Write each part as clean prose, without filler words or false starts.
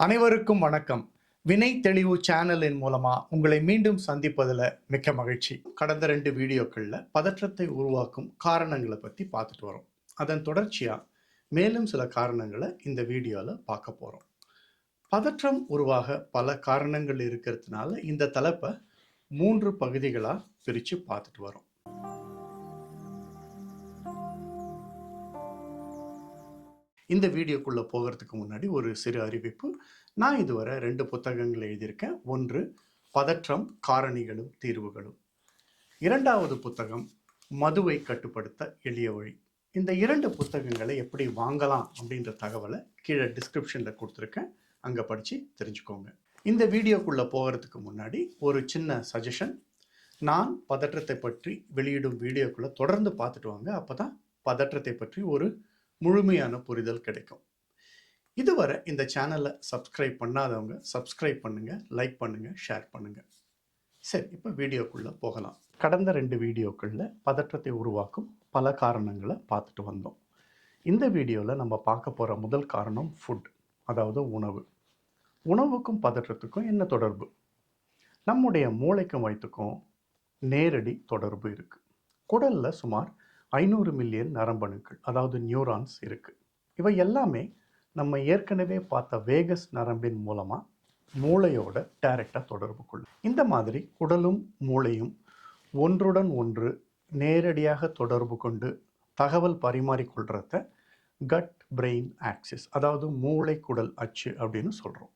அனைவருக்கும் வணக்கம். வினை தெளிவு சேனலின் மூலமா உங்களை மீண்டும் சந்திப்பதில் மிக்க மகிழ்ச்சி. கடந்த 2 வீடியோக்கள்ல பதற்றத்தை உருவாக்கும் காரணங்களை பத்தி பார்த்துட்டு வரோம். அதன் தொடர்ச்சியா மேலும் சில காரணங்களை இந்த வீடியோல பார்க்க போறோம். பதற்றம் உருவாக பல காரணங்கள் இருக்கிறதுனால இந்த தலைப்பை 3 பகுதிகளா பிரிச்சு பார்த்துட்டு வரோம். இந்த வீடியோக்குள்ளே போகிறதுக்கு முன்னாடி ஒரு சிறு அறிவிப்பு. நான் இதுவரை 2 புத்தகங்கள் எழுதியிருக்கேன். ஒன்று பதற்றம் காரணிகளும் தீர்வுகளும். 2வது புத்தகம் மதுவை கட்டுப்படுத்த எளிய வழி. இந்த 2 புத்தகங்களை எப்படி வாங்கலாம் அப்படின்ற தகவலை கீழே டிஸ்கிரிப்ஷனில் கொடுத்துருக்கேன். அங்கே படித்து தெரிஞ்சுக்கோங்க. இந்த வீடியோக்குள்ளே போகிறதுக்கு முன்னாடி ஒரு சின்ன சஜஷன். நான் பதற்றத்தை பற்றி வெளியிடும் வீடியோக்குள்ளே தொடர்ந்து பார்த்துட்டு வாங்க. அப்போ தான் பதற்றத்தை பற்றி ஒரு முழுமையான புரிதல் கிடைக்கும். இதுவரை இந்த சேனலை சப்ஸ்கிரைப் பண்ணாதவங்க சப்ஸ்கிரைப் பண்ணுங்க, லைக் பண்ணுங்க, ஷேர் பண்ணுங்க. சரி, இப்போ வீடியோக்குள்ள போகலாம். கடந்த 2 வீடியோக்களில் பதற்றத்தை உருவாக்கும் பல காரணங்களை பார்த்துட்டு வந்தோம். இந்த வீடியோவில் நம்ம பார்க்க போகிற முதல் காரணம் ஃபுட், அதாவது உணவு. உணவுக்கும் பதற்றத்துக்கும் என்ன தொடர்பு? நம்முடைய மூளைக்கும் வயிற்றுக்கும் நேரடி தொடர்பு இருக்குது. குடலில் சுமார் 500 மில்லியன் நரம்பணுக்கள், அதாவது நியூரான்ஸ் இருக்குது. இவை எல்லாமே நம்ம ஏற்கனவே பார்த்த வேகஸ் நரம்பின் மூலமாக மூளையோட டைரெக்டாக தொடர்பு கொள்ளும். இந்த மாதிரி குடலும் மூளையும் ஒன்றுடன் ஒன்று நேரடியாக தொடர்பு கொண்டு தகவல் பரிமாறிக்கொள்கிறத கட் பிரெயின் ஆக்சிஸ், அதாவது மூளை குடல் அச்சு அப்படின்னு சொல்கிறோம்.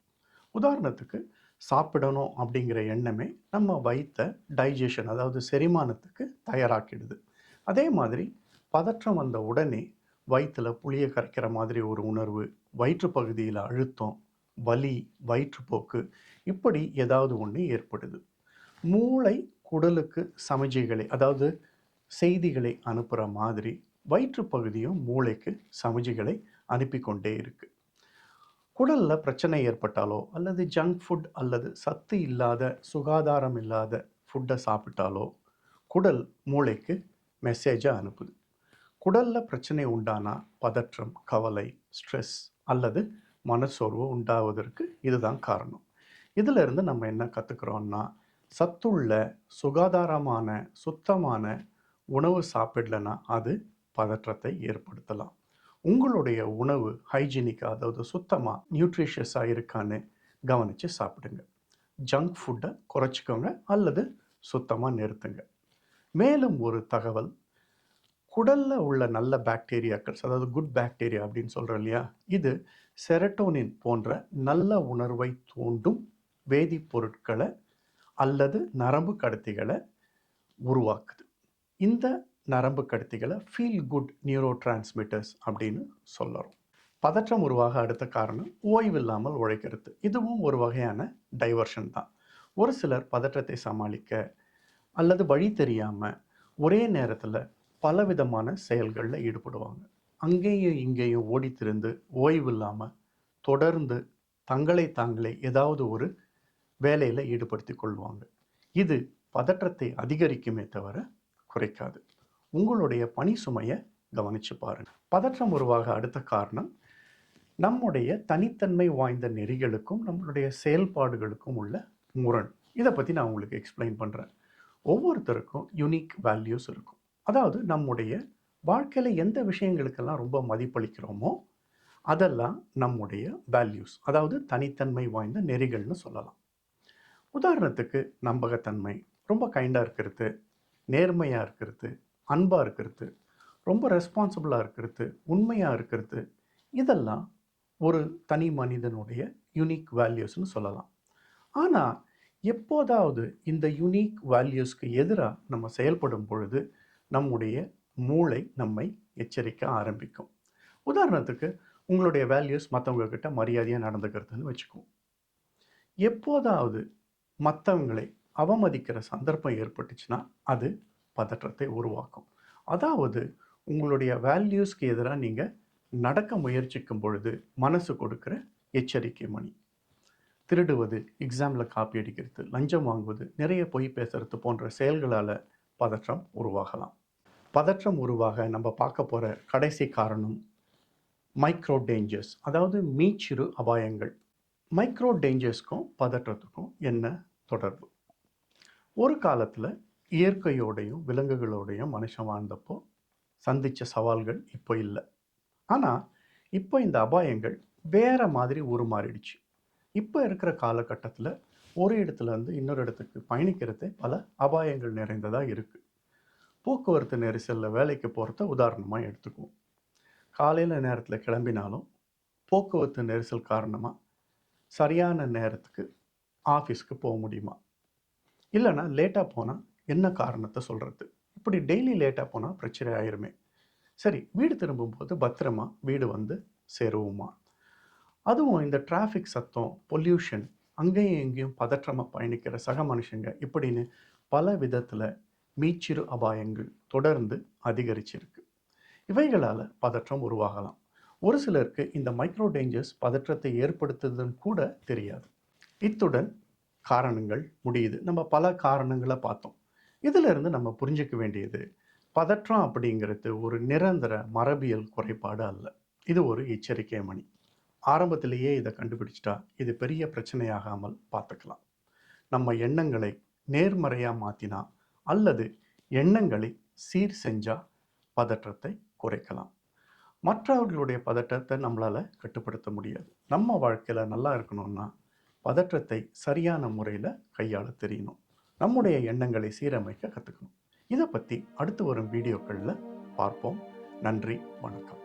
உதாரணத்துக்கு சாப்பிடணும் அப்படிங்கிற எண்ணமே நம்ம வயிற்ற டைஜஷன், அதாவது செரிமானத்துக்கு தயாராக்கிடுது. அதே மாதிரி பதற்றம் வந்த உடனே வயிற்றில் புளியை கரைக்கிற மாதிரி ஒரு உணர்வு, வயிற்று பகுதியில் அழுத்தம், வலி, வயிற்றுப்போக்கு, இப்படி ஏதாவது ஒன்று ஏற்படுது. மூளை குடலுக்கு சமிஜைகளை, அதாவது செய்திகளை அனுப்புகிற மாதிரி வயிற்று பகுதியும் மூளைக்கு சமிஜைகளை அனுப்பி கொண்டே இருக்கு. குடலில் பிரச்சனை ஏற்பட்டாலோ அல்லது ஜங்க் ஃபுட் அல்லது சத்து இல்லாத சுகாதாரம் இல்லாத ஃபுட்டை சாப்பிட்டாலோ குடல் மூளைக்கு மெசேஜை அனுப்புது. குடலில் பிரச்சனை உண்டானா பதற்றம், கவலை, ஸ்ட்ரெஸ் அல்லது மனசோர்வு உண்டாவதற்கு இதுதான் காரணம். இதிலிருந்து நம்ம என்ன கற்றுக்கிறோம்னா, சத்துள்ள சுகாதாரமான சுத்தமான உணவு சாப்பிடலைன்னா அது பதற்றத்தை ஏற்படுத்தலாம். உங்களுடைய உணவு ஹைஜீனிக்காக, அதாவது சுத்தமாக நியூட்ரிஷியஸாக இருக்கான்னு கவனித்து சாப்பிடுங்க. ஜங்க் ஃபுட்டை குறைச்சிக்கோங்க அல்லது சுத்தமாக நிறுத்துங்க. மேலும் ஒரு தகவல், குடலில் உள்ள நல்ல பாக்டீரியாக்கள், அதாவது குட் பாக்டீரியா அப்படின்னு சொல்கிறோம் இல்லையா, இது செரட்டோனின் போன்ற நல்ல உணர்வை தூண்டும் வேதிப்பொருட்களை அல்லது நரம்பு கடத்திகளை உருவாக்குது. இந்த நரம்பு கடத்திகளை ஃபீல் குட் நியூரோ டிரான்ஸ்மிட்டர்ஸ் அப்படின்னு சொல்லுறோம். பதற்றம் உருவாக அடுத்த காரணம் ஓய்வில்லாமல் உழைக்கிறது. இதுவும் ஒரு வகையான டைவர்ஷன் தான். ஒரு சிலர் பதற்றத்தை சமாளிக்க அல்லது வழி தெரியாமல் ஒரே நேரத்தில் பலவிதமான செயல்களில் ஈடுபடுவாங்க. அங்கேயும் இங்கேயும் ஓடித்திருந்து ஓய்வு இல்லாமல் தொடர்ந்து தங்களை தாங்களே ஏதாவது ஒரு வேலையில் ஈடுபடுத்தி கொள்வாங்க. இது பதற்றத்தை அதிகரிக்குமே தவிர குறைக்காது. உங்களுடைய பணி சுமையை கவனித்து பாருங்கள். பதற்றம் உருவாக அடுத்த காரணம் நம்முடைய தனித்தன்மை வாய்ந்த நெறிகளுக்கும் நம்மளுடைய செயல்பாடுகளுக்கும் உள்ள முரண். இதை பற்றி நான் உங்களுக்கு எக்ஸ்பிளைன் பண்ணுறேன். ஒவ்வொருத்தருக்கும் யூனிக் வேல்யூஸ் இருக்கும். அதாவது நம்முடைய வாழ்க்கையில் எந்த விஷயங்களுக்கெல்லாம் ரொம்ப மதிப்பளிக்கிறோமோ அதெல்லாம் நம்முடைய வேல்யூஸ், அதாவது தனித்தன்மை வாய்ந்த நெறிகள்னு சொல்லலாம். உதாரணத்துக்கு நம்பகத்தன்மை, ரொம்ப கைண்டாக இருக்கிறது, நேர்மையாக இருக்கிறது, அன்பாக இருக்கிறது, ரொம்ப ரெஸ்பான்சிபிளாக இருக்கிறது, உண்மையாக இருக்கிறது, இதெல்லாம் ஒரு தனி மனிதனுடைய யூனிக் வேல்யூஸ்னு சொல்லலாம். ஆனால் எப்போதாவது இந்த யூனிக் வேல்யூஸ்க்கு எதிராக நம்ம செயல்படும் பொழுது நம்முடைய மூளை நம்மை எச்சரிக்க ஆரம்பிக்கும். உதாரணத்துக்கு உங்களுடைய வேல்யூஸ் மற்றவங்க கிட்ட மரியாதையாக நடந்துக்கிறதுன்னு வச்சுக்குவோம். எப்போதாவது மற்றவங்களை அவமதிக்கிற சந்தர்ப்பம் ஏற்பட்டுச்சுன்னா அது பதற்றத்தை உருவாக்கும். அதாவது உங்களுடைய வேல்யூஸ்க்கு எதிராக நீங்கள் நடக்க முயற்சிக்கும் பொழுது மனசு கொடுக்குற எச்சரிக்கை மணி. திருடுவது, எக்ஸாமில் காப்பி அடிக்கிறது, லஞ்சம் வாங்குவது, நிறைய பொய் பேசுறது போன்ற செயல்களால் பதற்றம் உருவாகலாம். பதற்றம் உருவாக நம்ம பார்க்க போகிற கடைசி காரணம் மைக்ரோ டேஞ்சர்ஸ், அதாவது மீச்சிறு அபாயங்கள். மைக்ரோ டேஞ்சர்ஸ்க்கும் பதற்றத்துக்கும் என்ன தொடர்பு? ஒரு காலத்தில் இயற்கையோடையும் விலங்குகளோடையும் மனுஷன் வாழ்ந்தப்போ சந்தித்த சவால்கள் இப்போ இல்லை. ஆனால் இப்போ இந்த அபாயங்கள் வேற மாதிரி உருமாறிடுச்சு. இப்போ இருக்கிற காலகட்டத்தில் ஒரு இடத்துல இருந்து இன்னொரு இடத்துக்கு பயணிக்கிறது பல அபாயங்கள் நிறைந்ததாக இருக்குது. போக்குவரத்து நெரிசலில் வேலைக்கு போகிறத உதாரணமாக எடுத்துக்குவோம். காலையில் நேரத்தில் கிளம்பினாலும் போக்குவரத்து நெரிசல் காரணமாக சரியான நேரத்துக்கு ஆஃபீஸ்க்கு போக முடியுமா? இல்லைன்னா லேட்டாக போனால் என்ன காரணத்தை சொல்கிறது? இப்படி டெய்லி லேட்டாக போனால் பிரச்சனை ஆயிருமே. சரி, வீடு திரும்பும்போது பத்திரமா வீடு வந்து சேருவோமா? அதுவும் இந்த டிராஃபிக் சத்தம், பொல்யூஷன், அங்கேயும் எங்கேயும் பதற்றமாக பயணிக்கிற சக மனுஷங்க, இப்படின்னு பல விதத்தில் மீச்சிறு அபாயங்கள் தொடர்ந்து அதிகரிச்சிருக்கு. இவைகளால் பதற்றம் உருவாகலாம். ஒரு சிலருக்கு இந்த மைக்ரோ டேஞ்சர்ஸ் பதற்றத்தை ஏற்படுத்துதுன்னு கூட தெரியாது. இத்துடன் காரணங்கள் முடியுது. நம்ம பல காரணங்களை பார்த்தோம். இதிலிருந்து நம்ம புரிஞ்சுக்க வேண்டியது, பதற்றம் அப்படிங்கிறது ஒரு நிரந்தர மரபியல் குறைபாடு அல்ல. இது ஒரு எச்சரிக்கை மணி. ஆரம்பத்திலேயே இதை கண்டுபிடிச்சிட்டா இது பெரிய பிரச்சனையாகாமல் பார்த்துக்கலாம். நம்ம எண்ணங்களை நேர்மறையாக மாற்றினா அல்லது எண்ணங்களை சீர் செஞ்சால் பதற்றத்தை குறைக்கலாம். மற்றவர்களுடைய பதற்றத்தை நம்மளால் கட்டுப்படுத்த முடியாது. நம்ம வாழ்க்கையில் நல்லா இருக்கணும்னா பதற்றத்தை சரியான முறையில் கையாள தெரியணும். நம்முடைய எண்ணங்களை சீரமைக்க கற்றுக்கணும். இதை பற்றி அடுத்து வரும் வீடியோக்களில் பார்ப்போம். நன்றி, வணக்கம்.